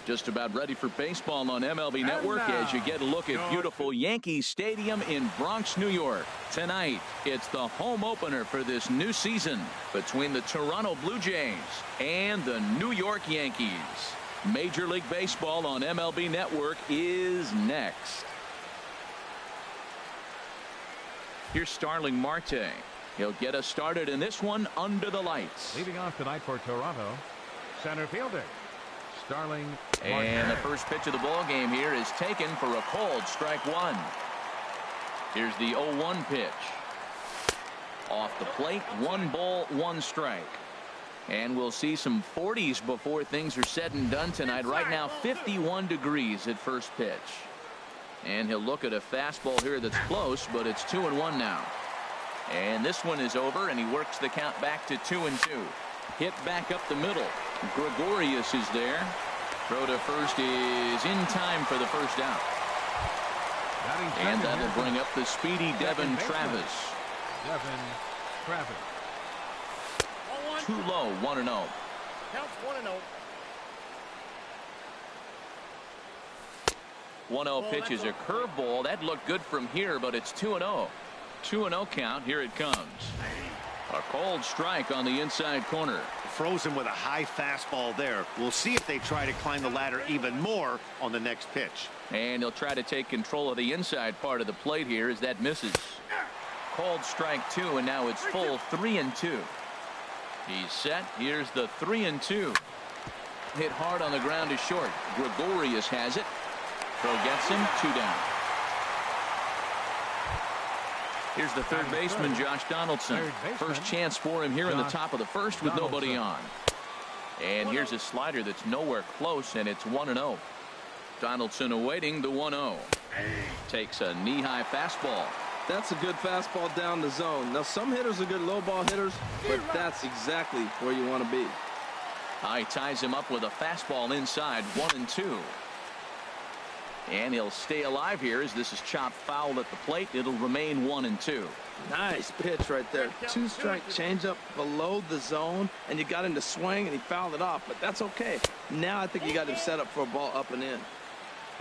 Just about ready for baseball on MLB Network as you get a look at beautiful Yankee Stadium in Bronx, New York. Tonight, it's the home opener for this new season between the Toronto Blue Jays and the New York Yankees. Major League Baseball on MLB Network is next. Here's Starling Marte. He'll get us started in this one under the lights. Leading off tonight for Toronto, center fielder Starling Marte. And the first pitch of the ball game here is taken for a called strike one. Here's the 0-1 pitch. Off the plate, 1 ball, 1 strike. And we'll see some 40s before things are said and done tonight. Right now 51 degrees at first pitch. And he'll look at a fastball here that's close, but it's 2-1 now. And this one is over, and he works the count back to 2-2. Hit back up the middle. Gregorius is there. Throw to first is in time for the first out. And that'll bring up the speedy Devin Travis. Devin Travis. Too low, 1-0. Counts 1-0. 1-0 pitch is a curveball. That looked good from here, but it's 2-0. 2-0 count. Here it comes. A cold strike on the inside corner. Frozen with a high fastball there. We'll see if they try to climb the ladder even more on the next pitch. And he'll try to take control of the inside part of the plate here as that misses. Called strike 2, and now it's full 3-2. He's set. Here's the 3-2. Hit hard on the ground is short. Gregorius has it. Throw gets him. 2 down. Here's the third baseman, Josh Donaldson. First chance for him here in the top of the first with nobody on. And here's a slider that's nowhere close, and it's 1-0. Donaldson awaiting the 1-0. Takes a knee-high fastball. That's a good fastball down the zone. Now, some hitters are good low ball hitters, but that's exactly where you want to be. He ties him up with a fastball inside, 1-2. And he'll stay alive here as this is chopped foul at the plate. It'll remain 1-2. Nice pitch right there. 2-strike changeup below the zone, and you got him to swing, and he fouled it off, but that's okay. Now I think you got him set up for a ball up and in.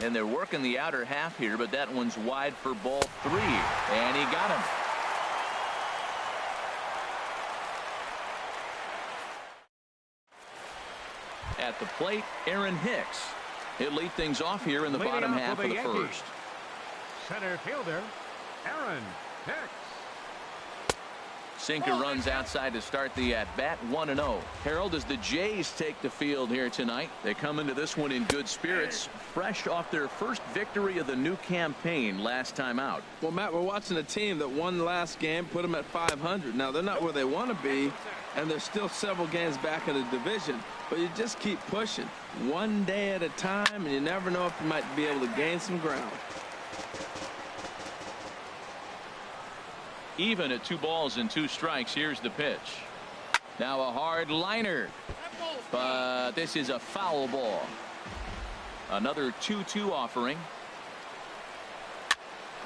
And they're working the outer half here, but that one's wide for ball 3. And he got him. At the plate, Aaron Hicks. He'll lead things off here in the bottom half of the first. Center fielder, Aaron Hicks. Sinker runs outside to start the at-bat, 1-0. Harold, as the Jays take the field here tonight, they come into this one in good spirits, fresh off their first victory of the new campaign last time out. Well, Matt, we're watching a team that won last game, put them at 500. Now, they're not where they want to be, and they're still several games back in the division, but you just keep pushing one day at a time, and you never know if you might be able to gain some ground. Even at 2 balls and 2 strikes. Here's the pitch. Now a hard liner, but this is a foul ball. Another 2-2 offering.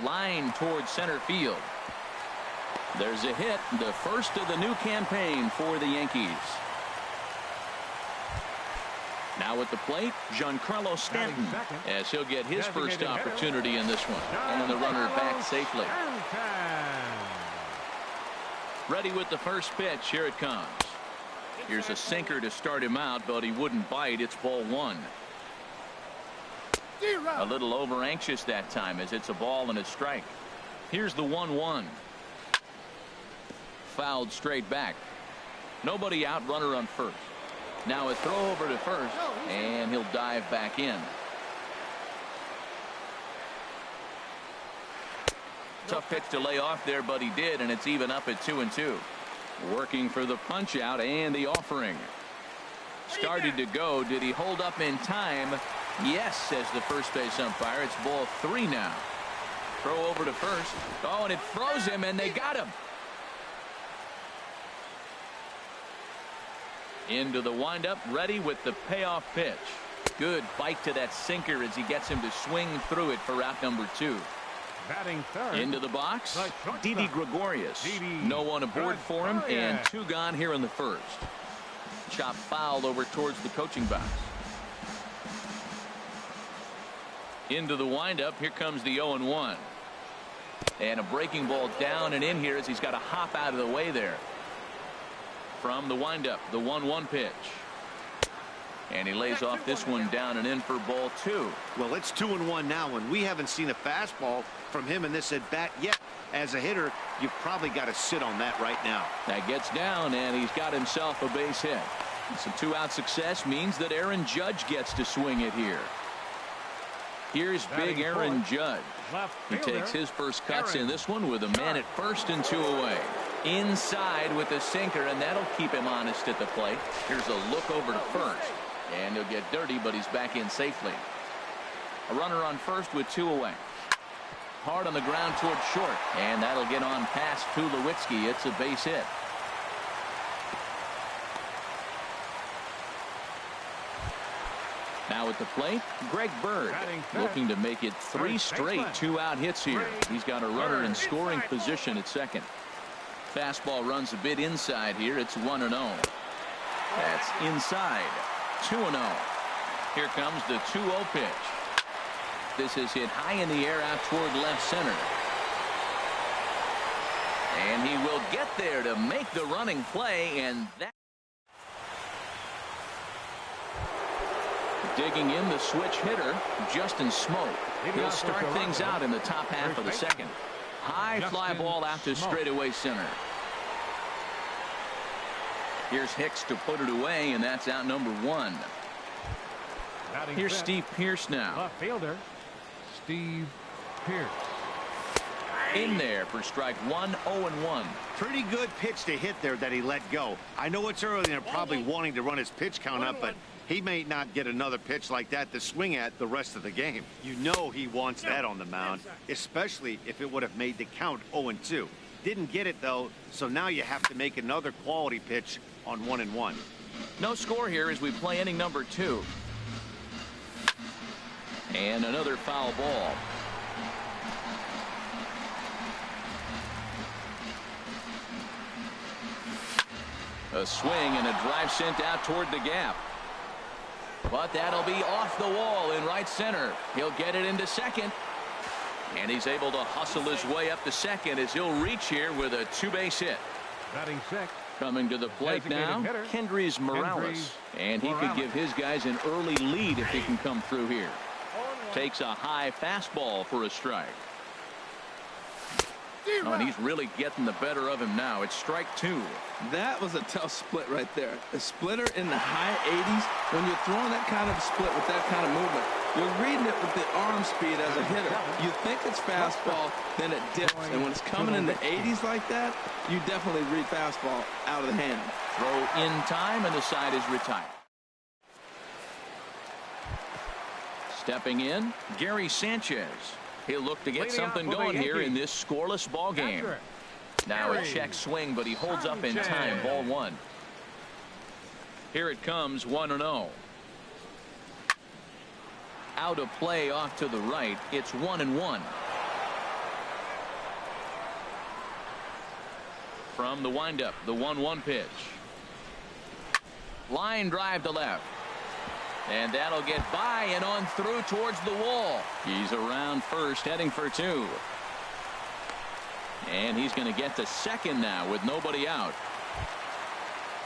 Line towards center field. There's a hit, the first of the new campaign for the Yankees. Now at the plate, Giancarlo Stanton, as he'll get his first opportunity in this one. And the runner back safely. Ready with the first pitch. Here it comes. Here's a sinker to start him out, but he wouldn't bite. It's ball 1. A little over anxious that time as it's a ball and a strike. Here's the 1-1. Fouled straight back. Nobody out, runner on first. Now a throw over to first, and he'll dive back in. Tough pitch to lay off there, but he did, and it's even up at 2-2. Working for the punch out and the offering. Started to go. Did he hold up in time? Yes, says the first base umpire. It's ball 3 now. Throw over to first. Oh, and it froze him, and they got him. Into the windup, ready with the payoff pitch. Good bite to that sinker as he gets him to swing through it for out number 2. Batting third. Into the box, Didi Gregorius. No one aboard for him, and 2 gone here in the first. Chop foul over towards the coaching box. Into the windup. Here comes the 0-1. And a breaking ball down and in here as he's got to hop out of the way there. From the windup, the 1-1 pitch. And he lays off this one down and in for ball 2. Well, it's 2-1 now, and we haven't seen a fastball from him in this at bat yet. As a hitter, you've probably got to sit on that right now. That gets down, and he's got himself a base hit. Some 2-out success means that Aaron Judge gets to swing it here. Here's big Aaron Judge. He takes his first cuts in this one with a man at first and 2 away. Inside with the sinker, and that'll keep him honest at the plate. Here's a look over to first. And he'll get dirty, but he's back in safely. A runner on first with 2 away. Hard on the ground towards short. And that'll get on past Tulowitzki. It's a base hit. Now at the plate, Greg Bird looking to make it 3 straight 2-out hits here. He's got a runner in scoring position at second. Fastball runs a bit inside here. It's 1-0. That's inside. 2-0. Here comes the 2-0 pitch. This is hit high in the air out toward left center. And he will get there to make the running play, and that. Digging in the switch hitter, Justin Smoke. He'll start things out in the top half of the second. High fly ball out to straightaway center. Here's Hicks to put it away, and that's out number 1. Here's Steve Pearce now. Left fielder, Steve Pearce. In there for strike 1, 0-1. Pretty good pitch to hit there that he let go. I know it's early and they're probably wanting to run his pitch count up, but he may not get another pitch like that to swing at the rest of the game. You know he wants that on the mound, especially if it would have made the count 0-2. Didn't get it, though, so now you have to make another quality pitch on 1-1. No score here as we play inning number 2. And another foul ball. A swing and a drive sent out toward the gap. But that'll be off the wall in right center. He'll get it into second. And he's able to hustle his way up to second as he'll reach here with a 2-base hit. Batting 6. Coming to the plate now, Kendrys Morales. And he could give his guys an early lead if he can come through here. Takes a high fastball for a strike. Oh, and he's really getting the better of him now. It's strike 2. That was a tough split right there. A splitter in the high 80s. When you're throwing that kind of split with that kind of movement, you're reading it with the arm speed as a hitter. You think it's fastball, then it dips. And when it's coming in the 80s like that, you definitely read fastball out of the hand. Throw in time, and the side is retired. Stepping in, Gary Sanchez. He'll look to get something going here in this scoreless ball game. Now a check swing, but he holds up in time. Ball 1. Here it comes, 1-0. Out of play off to the right. It's 1-1. From the windup, the 1-1 pitch. Line drive to left. And that'll get by and on through towards the wall. He's around first, heading for 2. And he's going to get to second now with nobody out.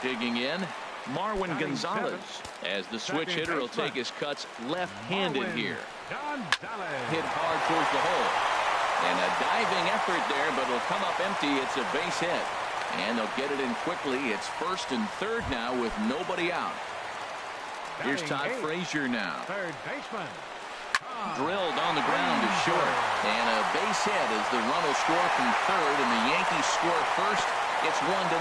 Digging in, Marwin Gonzalez. As the switch hitter will take his cuts left-handed here. Hit hard towards the hole. And a diving effort there, but it'll come up empty. It's a base hit. And they'll get it in quickly. It's first and third now with nobody out. Here's Todd Frazier now. Third baseman. Drilled on the ground to short. And a base hit as the run will score from third and the Yankees score first. It's 1-0.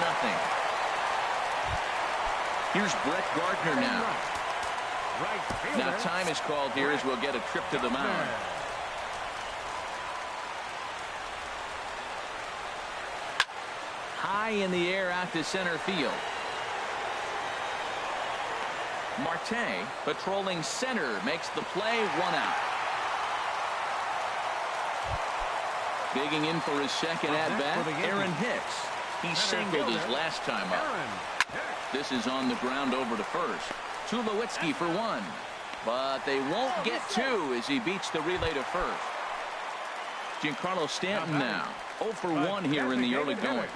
Here's Brett Gardner now. Now time is called here as we'll get a trip to the mound. High in the air out to center field. Marte patrolling center makes the play, 1 out. Digging in for his second at bat, Aaron Hicks. He singled his last time up. This is on the ground over to first. Tulowitzki for 1. but they won't get two as he beats the relay to first. Giancarlo Stanton now 0 for 1 here in the early going.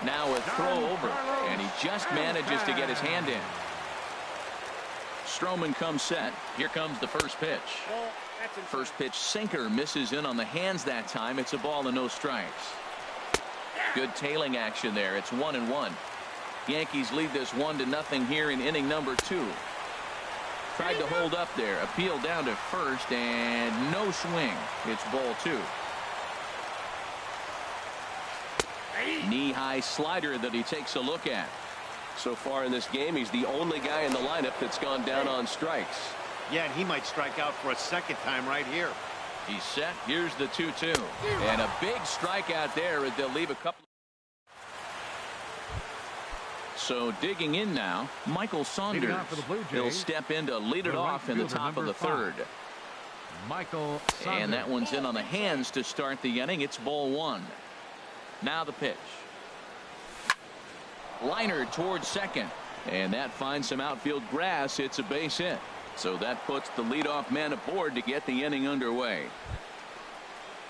Now a throw over, and he just manages to get his hand in. Stroman comes set. Here comes the first pitch. First pitch sinker misses in on the hands that time. It's a ball and no strikes. Good tailing action there. It's 1-1. Yankees lead this 1-0 here in inning number 2. Tried to hold up there. Appeal down to first and no swing. It's ball 2. Knee-high slider that he takes a look at. So far in this game, he's the only guy in the lineup that's gone down on strikes. Yeah, and he might strike out for a second time right here. He's set. Here's the 2-2. And a big strikeout there as they'll leave a couple. So digging in now, Michael Saunders. He'll step in to lead it off in the top of the 3rd. Michael Saunders. And that one's in on the hands to start the inning. It's ball 1. Now the pitch. Liner towards second, and that finds some outfield grass. It's a base hit, so that puts the leadoff man aboard to get the inning underway.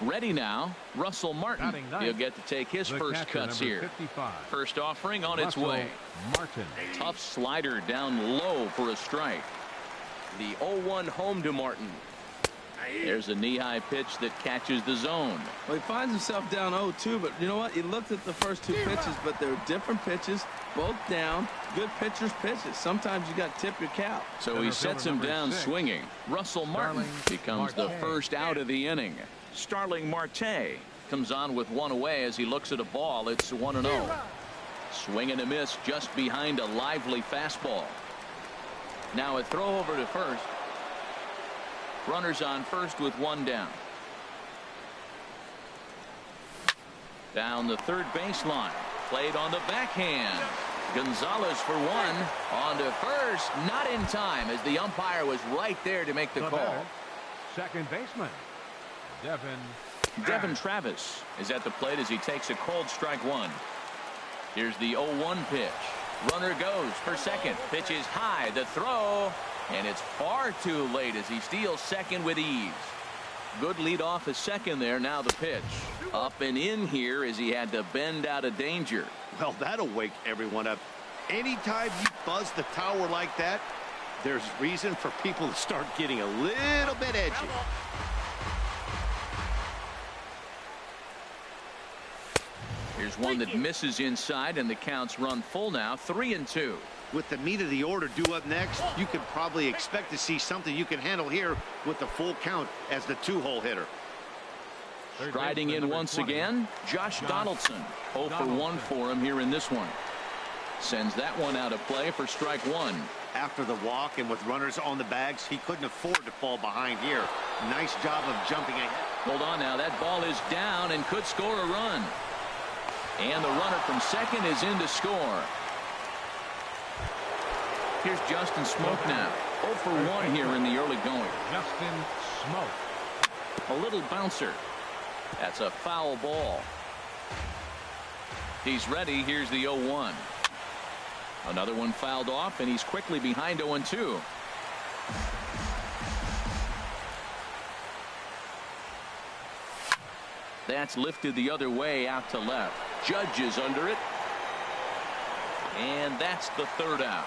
Ready now, Russell Martin. He'll get to take his first cuts here. 55. First offering on its way. Martin. Tough slider down low for a strike. The 0-1 home to Martin. There's a knee-high pitch that catches the zone. Well, he finds himself down 0-2, but you know what? He looked at the first 2 pitches, but they're different pitches, both down. Good pitchers' pitches. Sometimes you got to tip your cap. So he sets him down 6. swinging. Russell Martin becomes the first out of the inning. Starling Marte comes on with 1 away as he looks at a ball. It's 1-0. Swing and a miss just behind a lively fastball. Now a throw over to first. Runners on first with 1 down. Down the third baseline. Played on the backhand. Gonzalez for 1. On to first. Not in time as the umpire was right there to make the call. Second baseman. Devin Travis is at the plate as he takes a cold strike 1. Here's the 0-1 pitch. Runner goes for second. Pitch is high. The throw. And it's far too late as he steals second with ease. Good lead off his second there. Now the pitch. Up and in here as he had to bend out of danger. Well, that'll wake everyone up. Anytime you buzz the tower like that, there's reason for people to start getting a little bit edgy. Here's one that misses inside, and the counts run full now. 3-2. With the meat of the order due up next, you could probably expect to see something you can handle here with the full count as the 2-hole hitter. Striding in once again, Josh Donaldson. 0 for 1 for him here in this one. Sends that one out of play for strike 1. After the walk and with runners on the bags, he couldn't afford to fall behind here. Nice job of jumping ahead. Hold on now. That ball is down and could score a run. And the runner from second is in to score. Here's Justin Smoke now. 0 for 1 here in the early going. Justin Smoke. A little bouncer. That's a foul ball. He's ready. Here's the 0-1. Another one fouled off, and he's quickly behind 0-2. That's lifted the other way out to left. Judge is under it. And that's the 3rd out.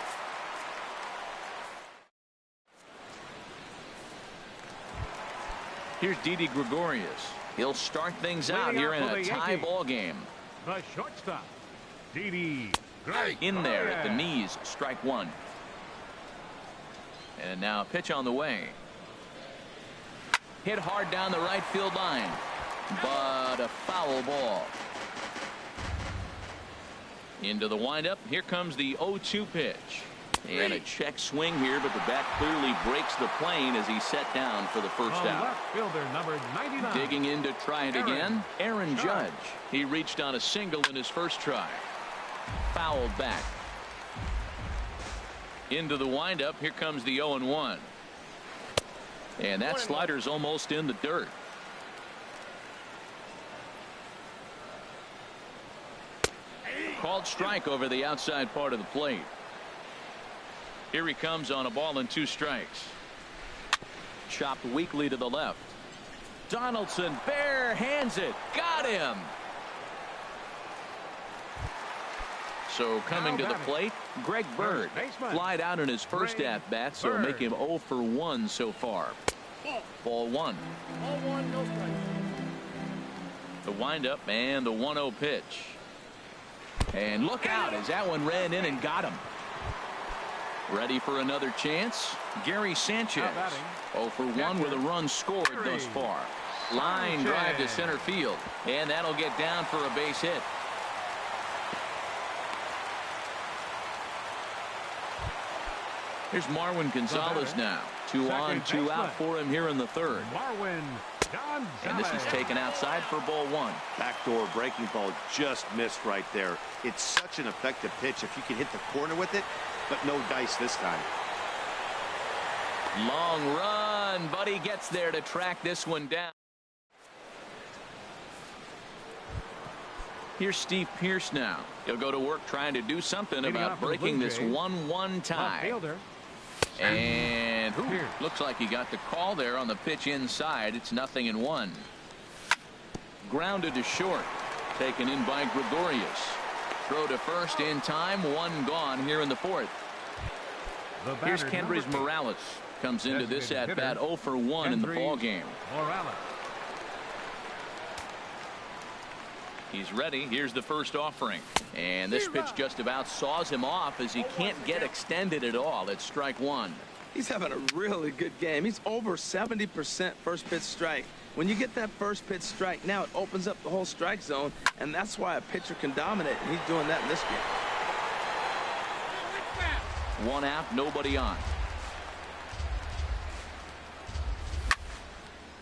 Here's Didi Gregorius. He'll start things out here in a tie ball game. The shortstop, Didi. In there at the knees, strike 1. And now a pitch on the way. Hit hard down the right field line, but a foul ball. Into the windup. Here comes the 0-2 pitch. And a check swing here, but the bat clearly breaks the plane as he's set down for the first out. Left fielder number 99. Digging in to try it again. Aaron Judge. He reached on a single in his first try. Fouled back. Into the windup. Here comes the 0-1. And that slider's almost in the dirt. Called strike over the outside part of the plate. Here he comes on a ball and 2 strikes. chopped weakly to the left. Donaldson bare hands it. Got him. So coming to the plate, Greg Bird. Flied out in his first at-bat, so make him 0 for 1 so far. Ball 1. The windup and the 1-0 pitch. And look out as that one ran in and got him. Ready for another chance. Gary Sanchez. 0 for 1 with a run scored thus far. Line drive to center field. And that'll get down for a base hit. Here's Marwin Gonzalez now. 2 on, 2 out for him here in the third. And this is taken outside for ball 1. Backdoor breaking ball just missed right there. It's such an effective pitch if you can hit the corner with it, but no dice this time. Long run, but he gets there to track this one down. Here's Steve Pearce now. He'll go to work trying to do something about breaking this 1-1 tie. And looks like he got the call there on the pitch inside. It's 0-1. Grounded to short. Taken in by Gregorius. Throw to first in time. 1 gone here in the fourth. Here's Kendrys Morales. Comes into this at bat 0 for 1 in the ball game. He's ready. Here's the first offering. And this pitch just about saws him off as he can't get extended at all. It's strike 1. He's having a really good game. He's over 70% first pitch strike. When you get that first pitch strike, now it opens up the whole strike zone, and that's why a pitcher can dominate, and he's doing that in this game. 1 out, nobody on.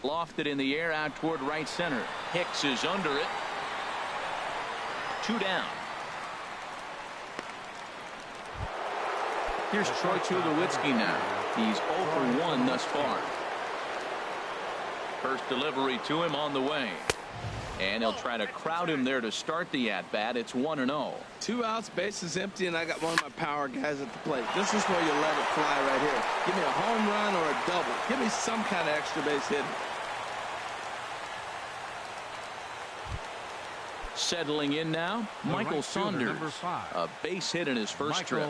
Lofted in the air out toward right center. Hicks is under it. 2 down. Here's Troy Tulowitzki now. He's 0 for 1 thus far. First delivery to him on the way. And he'll try to crowd him there to start the at-bat. It's 1-0. 2 outs, bases empty, and I got one of my power guys at the plate. This is where you let it fly right here. Give me a home run or a double. Give me some kind of extra base hit. Settling in now, Michael Saunders. A base hit in his first trip.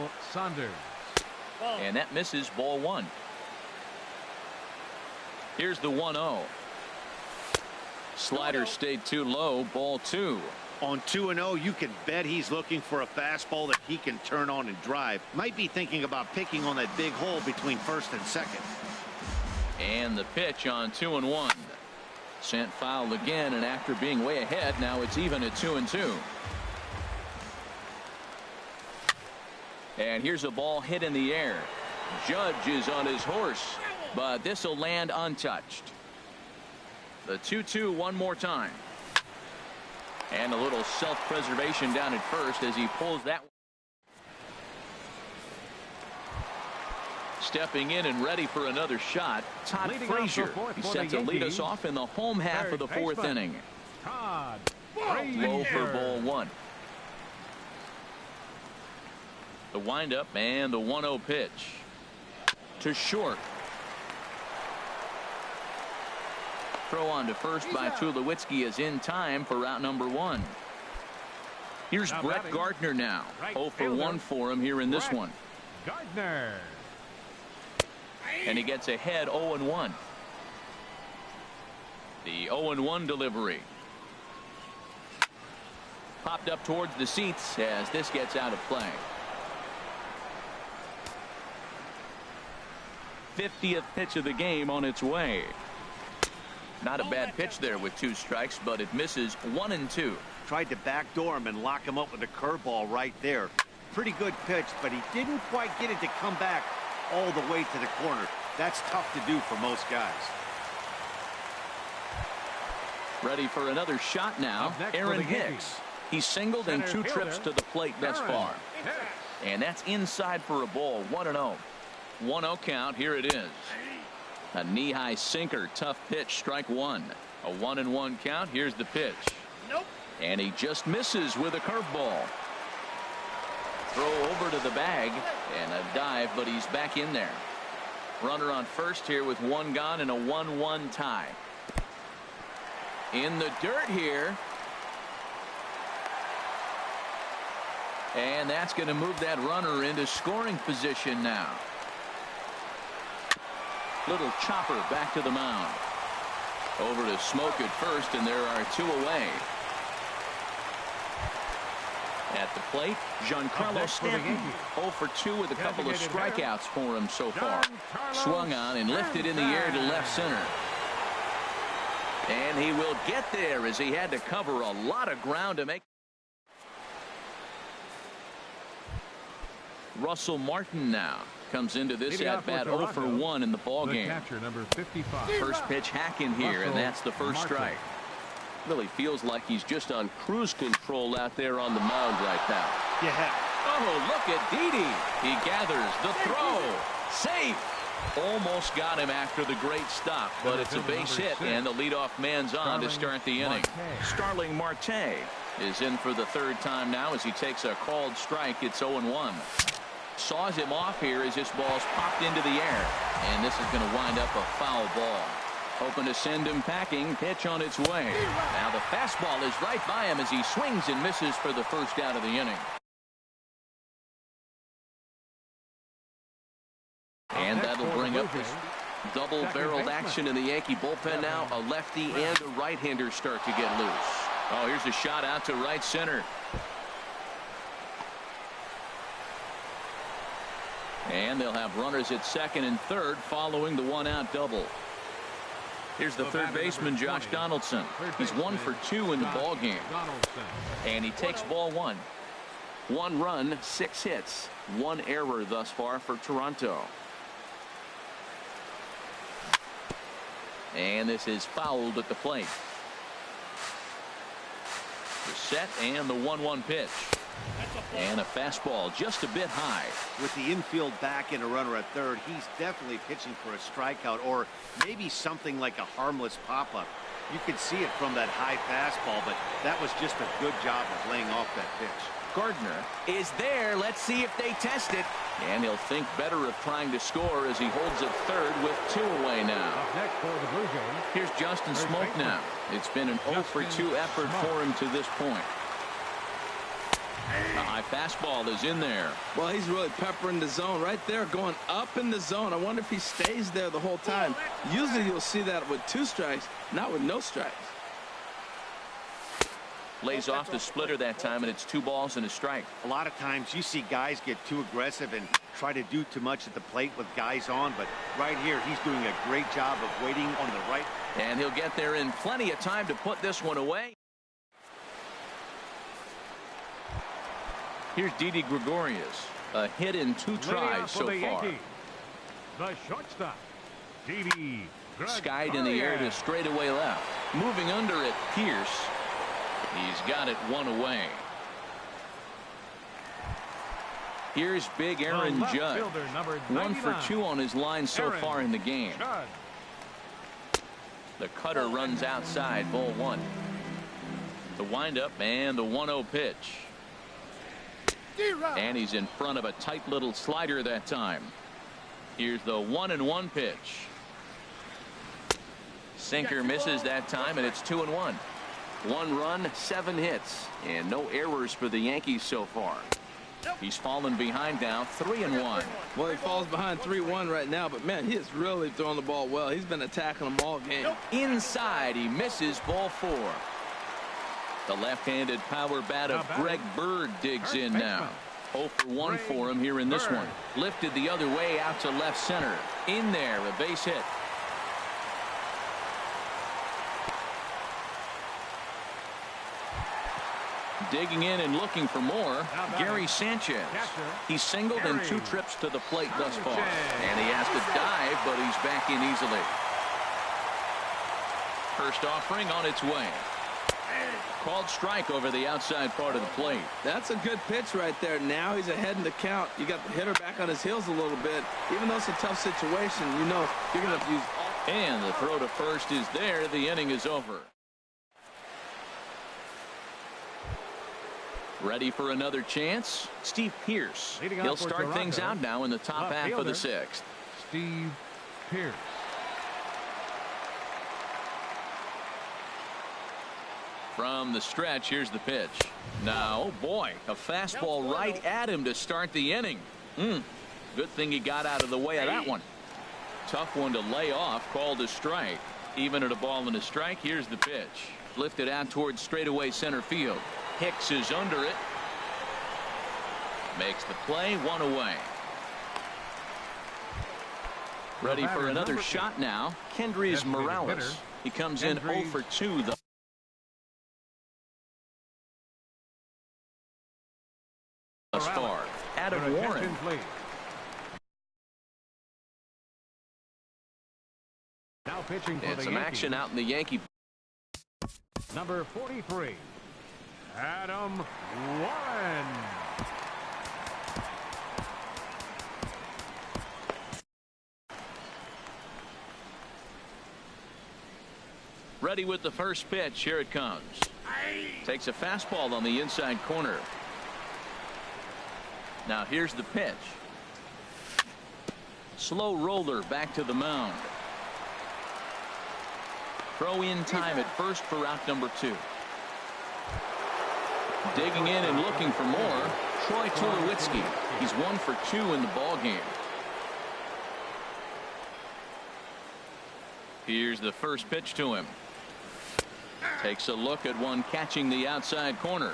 And that misses ball 1. Here's the 1-0. Slider stayed too low. Ball 2. On 2-0, you can bet he's looking for a fastball that he can turn on and drive. Might be thinking about picking on that big hole between first and second. And the pitch on 2-1. Sent foul again, and after being way ahead, now it's even at 2-2. And here's a ball hit in the air. Judge is on his horse, but this will land untouched. The 2-2 one more time. And a little self-preservation down at first as he pulls that one. Stepping in and ready for another shot, Todd Frazier. He's set to lead us off in the home half of the fourth inning. Low for ball 1. The windup and the 1-0 pitch. To short. Throw on to first by Tulowitzki is in time for route number 1. Here's Brett Gardner now. 0 for 1 for him here in this one. Gardner. And he gets ahead 0-1. The 0-1 delivery. Popped up towards the seats as this gets out of play. 50th pitch of the game on its way. Not a bad pitch there with 2 strikes, but it misses 1-2. Tried to backdoor him and lock him up with a curveball right there. Pretty good pitch, but he didn't quite get it to come back all the way to the corner. That's tough to do for most guys. Ready for another shot now. Aaron Hicks. He's singled in 2 trips to the plate thus far. And that's inside for a ball. 1-0. 1-0 count. Here it is. A knee-high sinker. Tough pitch. Strike 1. A 1-1 count. Here's the pitch. And he just misses with a curveball. Throw over to the bag and a dive, but he's back in there. Runner on first here with one gone and a 1-1 tie. In the dirt here. And that's going to move that runner into scoring position now. Little chopper back to the mound. Over to Smoke at first, and there are 2 away. At the plate, Giancarlo Stanton, 0 for 2 with a couple of strikeouts for him so far. Swung on and lifted in the air to left center. And he will get there as he had to cover a lot of ground to make. Russell Martin now comes into this at-bat 0 for 1 in the ballgame. Number 55. First pitch hack in here, and that's the first strike. Really feels like he's just on cruise control out there on the mound right now. Yeah. Oh, look at Didi. He gathers the throw. Safe. Almost got him after the great stop, but it's a base hit, and the leadoff man's on to start the inning. Starling Marte is in for the 3rd time now as he takes a called strike. It's 0-1. Saws him off here as this ball's popped into the air, and this is going to wind up a foul ball. Hoping to send him packing. Pitch on its way. Now the fastball is right by him as he swings and misses for the first out of the inning. And that'll bring up this double-barreled action in the Yankee bullpen now. A lefty and a right-hander start to get loose. Oh, here's a shot out to right center. And they'll have runners at second and third following the 1-out double. Here's the third baseman, Josh Donaldson. He's 1 for 2 in the ballgame. And he takes ball 1. 1 run, 6 hits, 1 error thus far for Toronto. And this is fouled at the plate. The set and the 1-1 pitch. And a fastball just a bit high. With the infield back and a runner at third, he's definitely pitching for a strikeout or maybe something like a harmless pop-up. You could see it from that high fastball, but that was just a good job of laying off that pitch. Gardner is there. Let's see if they test it. And he'll think better of trying to score as he holds it third with 2 away now. Up next for the Blue Jays. Here's Justin Smoke now. It's been an 0 for 2 effort for him to this point. The high fastball is in there. Well, he's really peppering the zone right there, going up in the zone. I wonder if he stays there the whole time. Usually you'll see that with 2 strikes, not with no strikes. Lays off the splitter that time, and it's 2 balls and a strike. A lot of times you see guys get too aggressive and try to do too much at the plate with guys on, but right here he's doing a great job of waiting on the right. And he'll get there in plenty of time to put this one away. Here's Didi Gregorius. A hit in 2 tries so far. The shortstop, Didi. Skied in the air to straightaway left. Moving under it, Pierce. He's got it 1 away. Here's big Aaron Judd. 1 for 2 on his line so far in the game. The cutter runs outside, ball 1. The windup and the 1-0 pitch. And he's in front of a tight little slider that time. Here's the 1-1 pitch. Sinker misses that time, and it's 2-1. 1 run, 7 hits, and no errors for the Yankees so far. He's fallen behind now, 3-1. Well, he falls behind 3-1 right now, but man, he is really throwing the ball well. He's been attacking them all game. Inside, he misses ball 4. The left-handed power bat of Greg Bird digs in now. 0 for 1 for him here in this one. Lifted the other way out to left center. In there, a base hit. Digging in and looking for more, Gary Sanchez. He's singled in 2 trips to the plate thus far. And he has to dive, but he's back in easily. First offering on its way. Called strike over the outside part of the plate. That's a good pitch right there. Now he's ahead in the count. You got the hitter back on his heels a little bit. Even though it's a tough situation, you know you're going to have to use all. And the throw to first is there. The inning is over. Ready for another chance? Steve Pierce. He'll start things out now in the top half of the 6th. Steve Pierce. From the stretch, here's the pitch. Now, oh boy, a fastball right at him to start the inning. Good thing he got out of the way of that one. Tough one to lay off, called a strike. Even at a ball and a strike, here's the pitch. Lifted out towards straightaway center field. Hicks is under it. Makes the play, one away. Ready for another shot now. Kendrys Morales. He comes in 0 for 2 thus far. Adam Warren. Now pitching for and the some Yankees. action out in the Yankee. Number 43, Adam Warren. Ready with the first pitch. Here it comes. Takes a fastball on the inside corner. Now here's the pitch. Slow roller back to the mound. Throw in time at first for out number 2. Digging in and looking for more. Troy Tulowitzki. He's 1 for 2 in the ball game. Here's the first pitch to him. Takes a look at one catching the outside corner.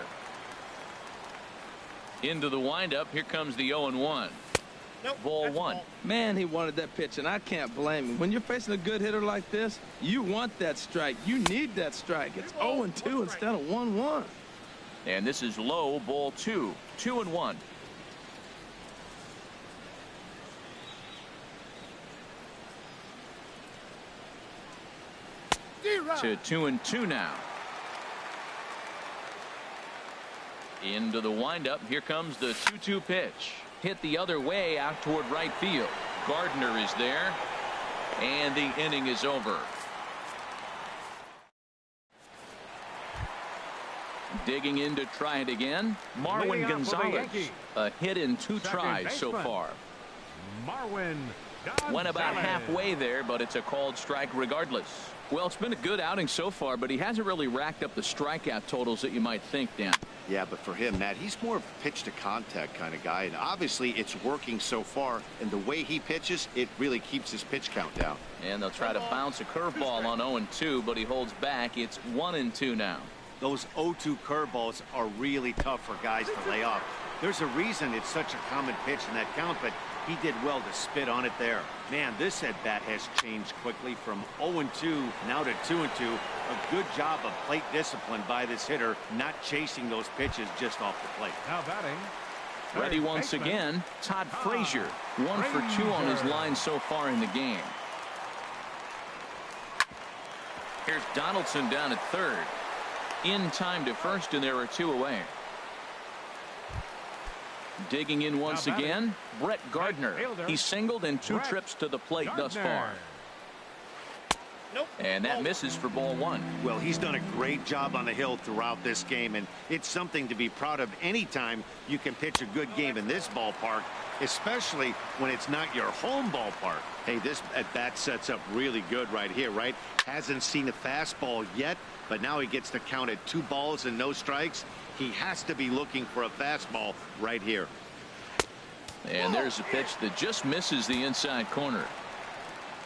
Into the windup. Here comes the 0-1. Ball 1. Man, he wanted that pitch, and I can't blame him. When you're facing a good hitter like this, you want that strike. You need that strike. It's 0-2 instead of 1-1. And this is low. Ball 2. 2-1. To 2-2 now. Into the windup. Here comes the 2-2 pitch. Hit the other way out toward right field. Gardner is there. And the inning is over. Digging in to try it again. Marwin Gonzalez. A hit in 2 tries so far. Marwin Gonzalez. Went about halfway there, but it's a called strike regardless. Well, it's been a good outing so far, but he hasn't really racked up the strikeout totals that you might think, Dan. Yeah, but for him, Matt, he's more of a pitch to contact kind of guy, and obviously it's working so far, and the way he pitches, it really keeps his pitch count down. And they'll try to bounce a curveball on 0-2, but he holds back. It's 1-2 now. Those 0-2 curveballs are really tough for guys to lay off. There's a reason it's such a common pitch in that count, but he did well to spit on it there. Man, this at-bat has changed quickly from 0-2 now to 2-2. A good job of plate discipline by this hitter, not chasing those pitches just off the plate. Now batting. Ready once again, Todd Frazier. 1 for 2 on his line so far in the game. Here's Donaldson down at third. In time to first, and there are 2 away. Digging in once again, Brett Gardner. He singled in 2 trips to the plate thus far. And that misses for ball 1. Well, he's done a great job on the hill throughout this game, and it's something to be proud of anytime you can pitch a good game in this ballpark, especially when it's not your home ballpark. Hey, this at-bat sets up really good right here, right? Hasn't seen a fastball yet, but now he gets to count at 2 balls and no strikes. He has to be looking for a fastball right here. And there's a pitch that just misses the inside corner.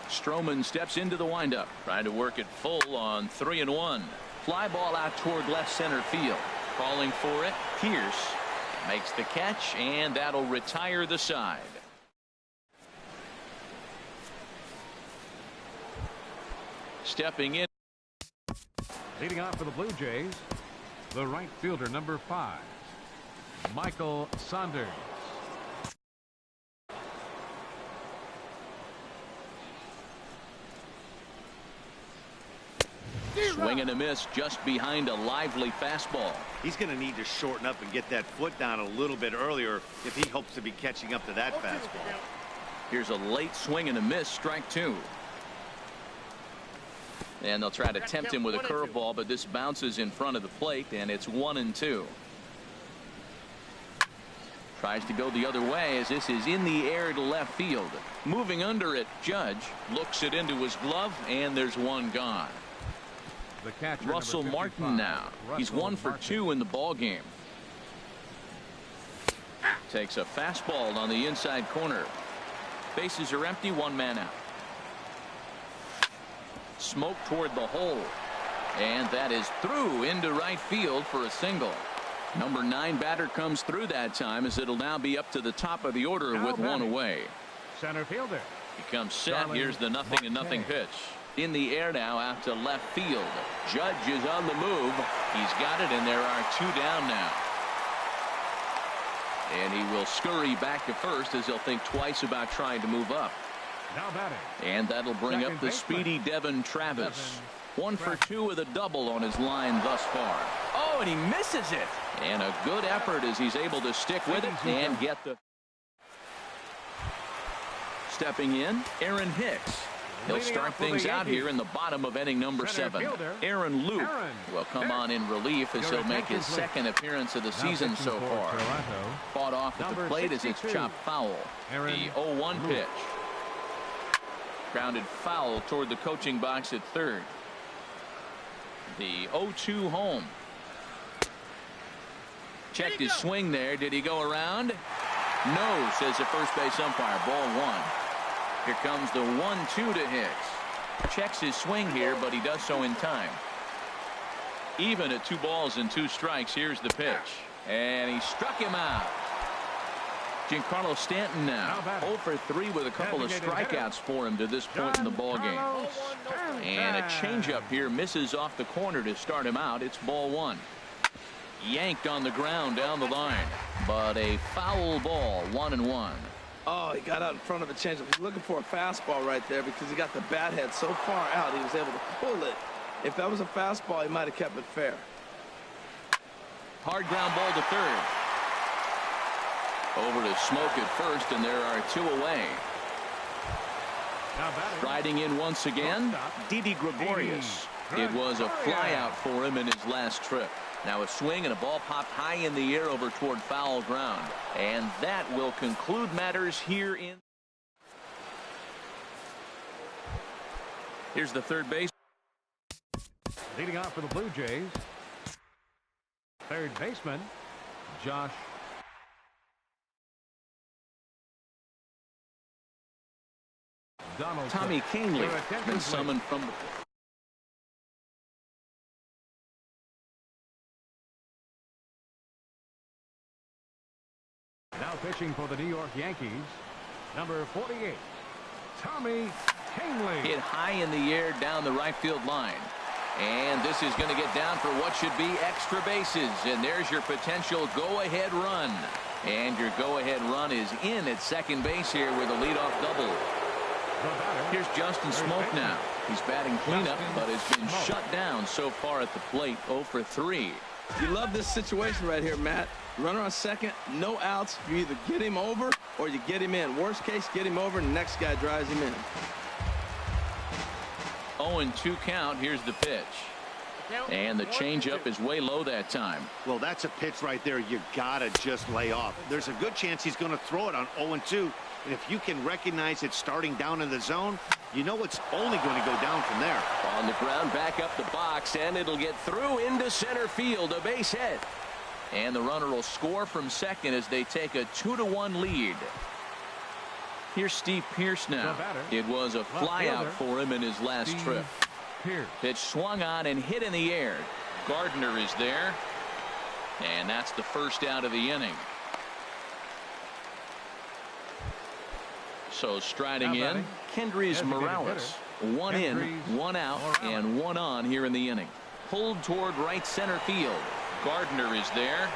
Stroman steps into the windup, trying to work it full on 3-1. Fly ball out toward left center field. Calling for it, Pierce makes the catch, and that'll retire the side. Stepping in. Leading off for the Blue Jays, the right fielder, number 5, Michael Saunders. Swing and a miss just behind a lively fastball. He's going to need to shorten up and get that foot down a little bit earlier if he hopes to be catching up to that fastball. Here's a late swing and a miss, strike 2. And they'll try to tempt him with a curveball, but this bounces in front of the plate, and it's 1-2. Tries to go the other way as this is in the air to left field. Moving under it, Judge looks it into his glove, and there's one gone. The catcher, Russell Martin now. He's 1 for 2 in the ball game. Takes a fastball on the inside corner. Bases are empty, 1 man out. Smoke toward the hole. And that is through into right field for a single. Number 9 batter comes through that time as it'll now be up to the top of the order with one away. Center fielder. He comes set. Here's the 0-0 pitch. In the air now out to left field. Judge is on the move. He's got it, and there are 2 down now. And he will scurry back to first as he'll think twice about trying to move up. Now batting. And that'll bring up the speedy Devin Travis. 1 for 2 with a double on his line thus far. Oh, and he misses it. And a good effort as he's able to stick with it and get the. Stepping in, Aaron Hicks. He'll start things out here in the bottom of inning number 7. Aaron Luke will come on in relief as he'll make his 2nd appearance of the season so far. Fought off at the plate as it's chopped foul. The 0-1 pitch. Grounded foul toward the coaching box at third. The 0-2 home. Checked his swing there. Did he go around? No, says the first base umpire. Ball 1. Here comes the 1-2 to Hicks. Checks his swing here, but he does so in time. Even at 2 balls and 2 strikes. Here's the pitch. And he struck him out. Giancarlo Stanton now 0 for 3 with a couple of strikeouts for him to this point in the ball game. And a changeup here misses off the corner to start him out. It's ball 1. Yanked on the ground down the line, but a foul ball. 1-1. Oh, he got out in front of a changeup. He's looking for a fastball right there because he got the bat head so far out he was able to pull it. If that was a fastball, he might have kept it fair. Hard ground ball to third. Over to Smoke at first, and there are 2 away. Riding in once again, Didi Gregorius. It was a flyout for him in his last trip. Now a swing and a ball popped high in the air over toward foul ground. And that will conclude matters here in. Here's the third base. Leading off for the Blue Jays, third baseman, Josh. Tommy Kahnle been summoned from the. Now pitching for the New York Yankees, number 48, Tommy Kahnle. Hit high in the air down the right field line. And this is going to get down for what should be extra bases. And there's your potential go-ahead run. And your go-ahead run is in at second base here with a leadoff double. Here's Justin Smoke now. He's batting cleanup, but has been shut down so far at the plate. 0 for 3. You love this situation right here, Matt. Runner on second, no outs. You either get him over or you get him in. Worst case, get him over and the next guy drives him in. 0-2 count. Here's the pitch. And the changeup is way low that time. Well, that's a pitch right there you gotta just lay off. There's a good chance he's going to throw it on 0-2. And if you can recognize it starting down in the zone, you know it's only going to go down from there. On the ground, back up the box, and it'll get through into center field. A base hit. And the runner will score from second as they take a 2-1 lead. Here's Steve Pearce now. It was a flyout for him in his last trip. Pitch swung on and hit in the air. Gardner is there. And that's the first out of the inning. So striding in, Kendrys Morales. 1 in, 1 out, and 1 on here in the inning. Pulled toward right center field. Gardner is there.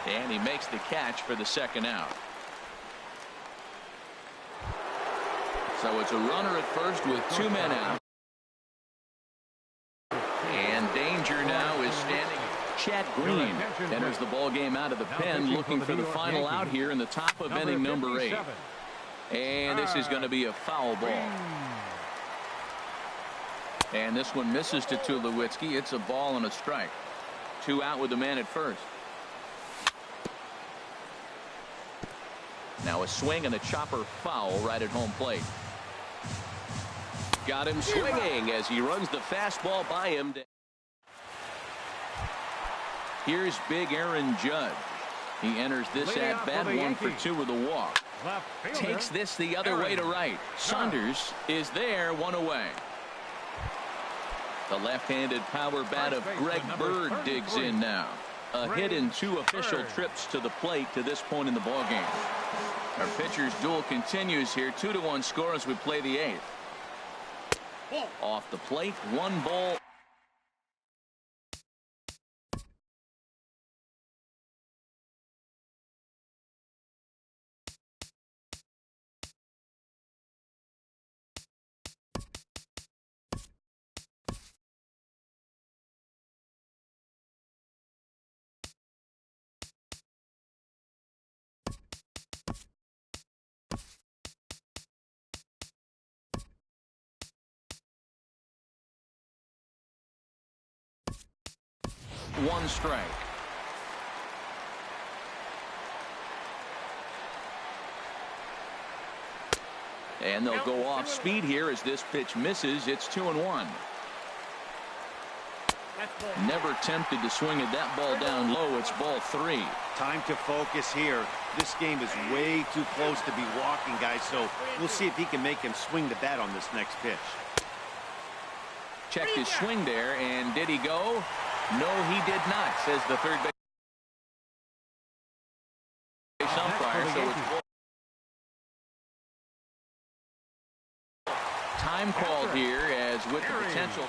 And he makes the catch for the second out. So it's a runner at first with 2 men out. And danger now is standing. Chad Green enters the ball game out of the pen, looking for the final out here in the top of inning number 8. And this is going to be a foul ball. And this one misses to Tulowitzki. It's a ball and a strike. 2 out with the man at first. Now a swing and a chopper foul right at home plate. Got him swinging as he runs the fastball by him. Here's big Aaron Judge. He enters this at bat 1 for 2 with a walk. Takes this the other way to right. Saunders is there, 1 away. The left-handed power bat of Greg Bird digs in now. A hit in 2 official trips to the plate to this point in the ballgame. Our pitcher's duel continues here. 2-1 score as we play the 8th. Off the plate, 1 ball. One strike. And they'll go off speed here as this pitch misses. It's 2-1. Never tempted to swing at that ball down low. It's ball 3. Time to focus here. This game is way too close to be walking, guys, so we'll see if he can make him swing the bat on this next pitch. Checked his swing there, and did he go? No, he did not, says the third base umpire. So it's time called here as with the potential.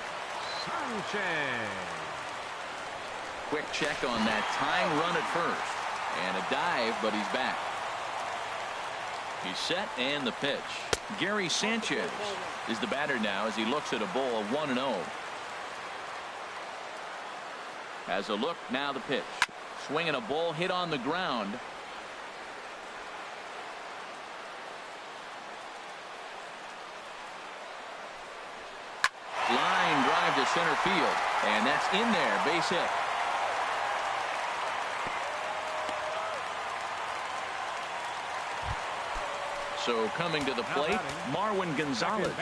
Quick check on that tying run at first. And a dive, but he's back. He's set and the pitch. Gary Sanchez is the batter now as he looks at a ball 1-0. Has a look, now the pitch. Swinging a ball hit on the ground. Line drive to center field. And that's in there, base hit. So coming to the plate, Marwin Gonzalez,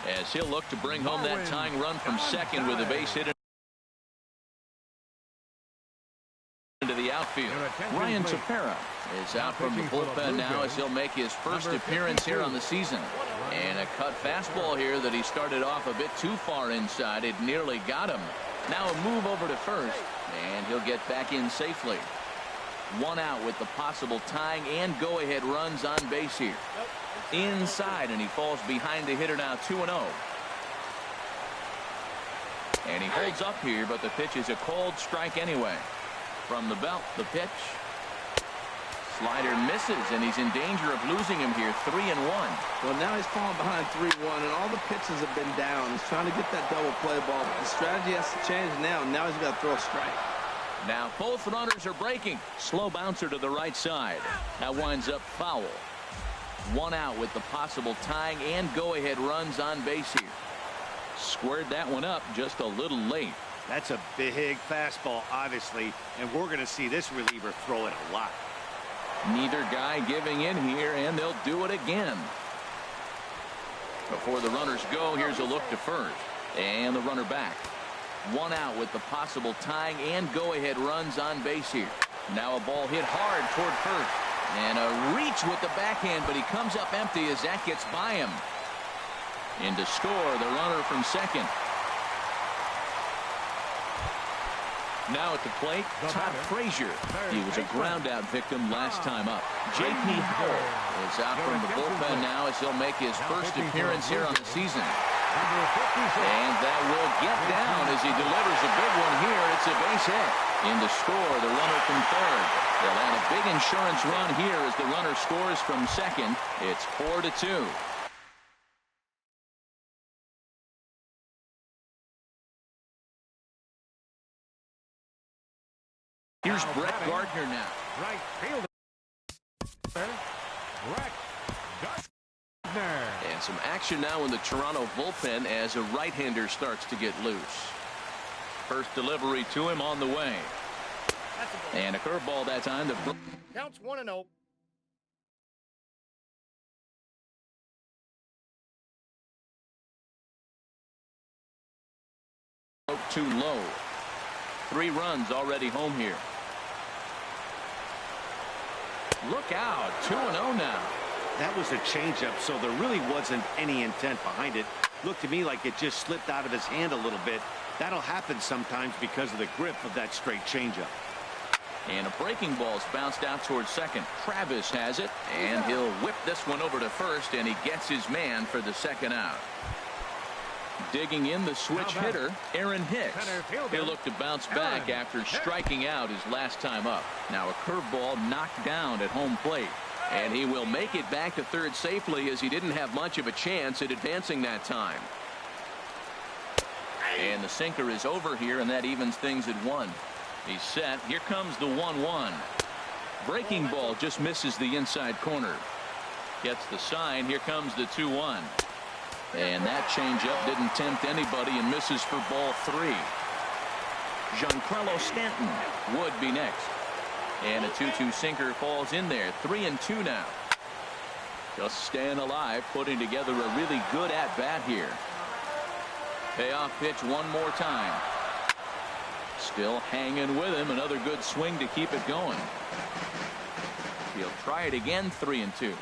as he'll look to bring home that tying run from second with a base hit into the outfield. Ryan Tepera is out from the bullpen now as he'll make his first appearance here on the season. And a cut fastball here that he started off a bit too far inside. It nearly got him. Now a move over to first, and he'll get back in safely. 1 out with the possible tying and go-ahead runs on base here. Inside, and he falls behind the hitter now, 2-0. And he holds up here, but the pitch is a called strike anyway. From the belt, the pitch. Slider misses, and he's in danger of losing him here, 3-1. Well, now he's falling behind 3-1, and all the pitches have been down. He's trying to get that double play ball, but the strategy has to change now. Now he's got to throw a strike. Now both runners are breaking. Slow bouncer to the right side. That winds up foul. 1 out with the possible tying and go-ahead runs on base here. Squared that one up just a little late. That's a big fastball, obviously, and we're going to see this reliever throw it a lot. Neither guy giving in here, and they'll do it again. Before the runners go, here's a look to first. And the runner back. 1 out with the possible tying and go-ahead runs on base here. Now a ball hit hard toward first. And a reach with the backhand, but he comes up empty as that gets by him. In to score, the runner from second. Now at the plate, Todd Frazier. He was a ground-out victim last time up. J.P. Howell is out from the bullpen now as he'll make his first appearance here on the season. And that will get down as he delivers a big one here. It's a base hit. In to score, the runner from third. They'll add a big insurance run here as the runner scores from second. It's 4-2. Here's Brett Gardner now. Right fielder. Brett Gardner. And some action now in the Toronto bullpen as a right-hander starts to get loose. First delivery to him on the way. And a curveball that time. Counts 1-0. out too low. 3 runs already home here. Look out, 2-0 now. That was a changeup, so there really wasn't any intent behind it. Looked to me like it just slipped out of his hand a little bit. That'll happen sometimes because of the grip of that straight changeup. And a breaking ball's bounced out towards second. Travis has it, and he'll whip this one over to first, and he gets his man for the second out. Digging in the switch hitter, Aaron Hicks. He'll look to bounce back after striking out his last time up. Now a curveball knocked down at home plate. And he will make it back to third safely, as he didn't have much of a chance at advancing that time. And the sinker is over here, and that evens things at 1. He's set. Here comes the 1-1. Breaking ball just misses the inside corner. Gets the sign. Here comes the 2-1. And that changeup didn't tempt anybody and misses for ball 3. Giancarlo Stanton would be next. And a 2-2 sinker falls in there. 3-2 now. Just staying alive, putting together a really good at-bat here. Payoff pitch one more time. Still hanging with him. Another good swing to keep it going. He'll try it again. 3-2.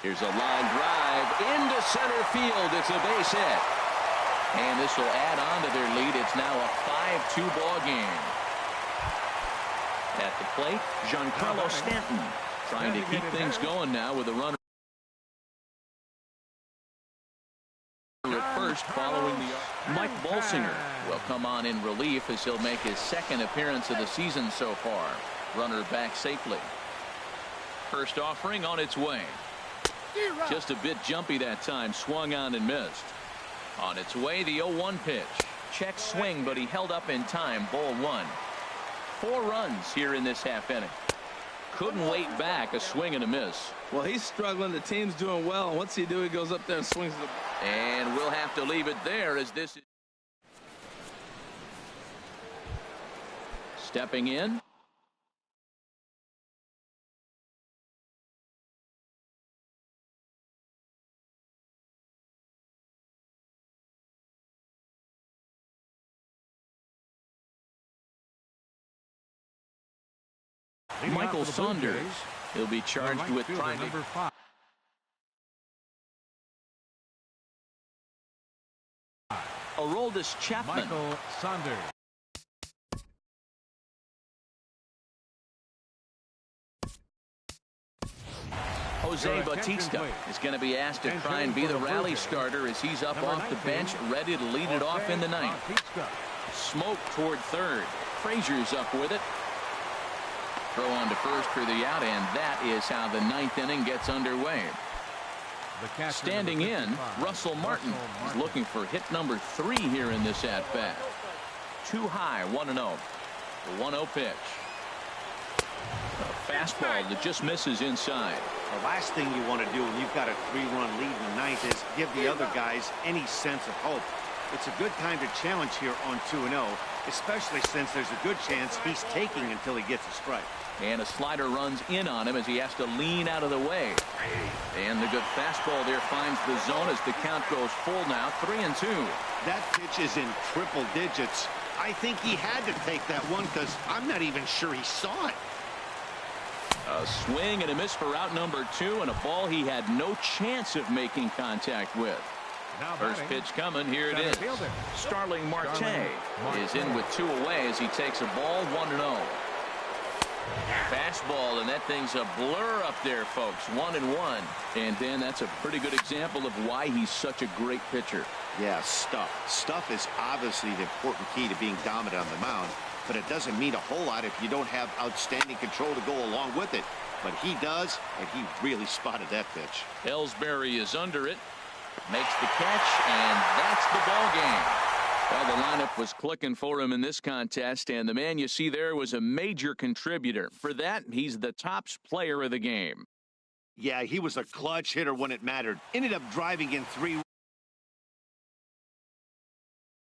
Here's a line drive into center field. It's a base hit. And this will add on to their lead. It's now a 5-2 ball game. At the plate, Giancarlo Stanton trying to keep things going now with a runner at first following the. Mike Bolsinger will come on in relief as he'll make his second appearance of the season so far. Runner back safely. First offering on its way. Just a bit jumpy that time. Swung on and missed. On its way, the 0-1 pitch. Check swing, but he held up in time. Ball 1. 4 runs here in this half inning. Couldn't wait back. A swing and a miss. Well, he's struggling. The team's doing well. What's he do? He goes up there and swings the. And we'll have to leave it there, as this is. Stepping in. Michael Saunders. He'll be charged with trying number 5. Aroldis Chapman. Michael Saunders. Jose Bautista is going to be asked to try and be the rally starter as he's up off the bench, ready to lead it off in the 9th. Smoke toward third. Frazier's up with it. Throw on to first for the out, and that is how the 9th inning gets underway. Standing in, Russell Martin is looking for hit number 3 here in this at-bat. Too high, 1-0. The 1-0 pitch. A fastball that just misses inside. The last thing you want to do when you've got a 3-run lead in the 9th is give the other guys any sense of hope. It's a good time to challenge here on 2-0, especially since there's a good chance he's taking until he gets a strike. And a slider runs in on him as he has to lean out of the way. And the good fastball there finds the zone as the count goes full now. 3-2. That pitch is in triple digits. I think he had to take that one because I'm not even sure he saw it. A swing and a miss for out number 2, and a ball he had no chance of making contact with. First pitch coming. Here it is. Starling Marte is in with 2 away as he takes a ball. 1-0. Fastball, and that thing's a blur up there, folks. 1-1. And Dan, that's a pretty good example of why he's such a great pitcher. Yeah, stuff. Stuff is obviously the important key to being dominant on the mound, but it doesn't mean a whole lot if you don't have outstanding control to go along with it. But he does, and he really spotted that pitch. Ellsbury is under it. Makes the catch, and that's the ball game. Well, the lineup was clicking for him in this contest, and the man you see there was a major contributor. For that, he's the top player of the game. Yeah, he was a clutch hitter when it mattered. Ended up driving in 3.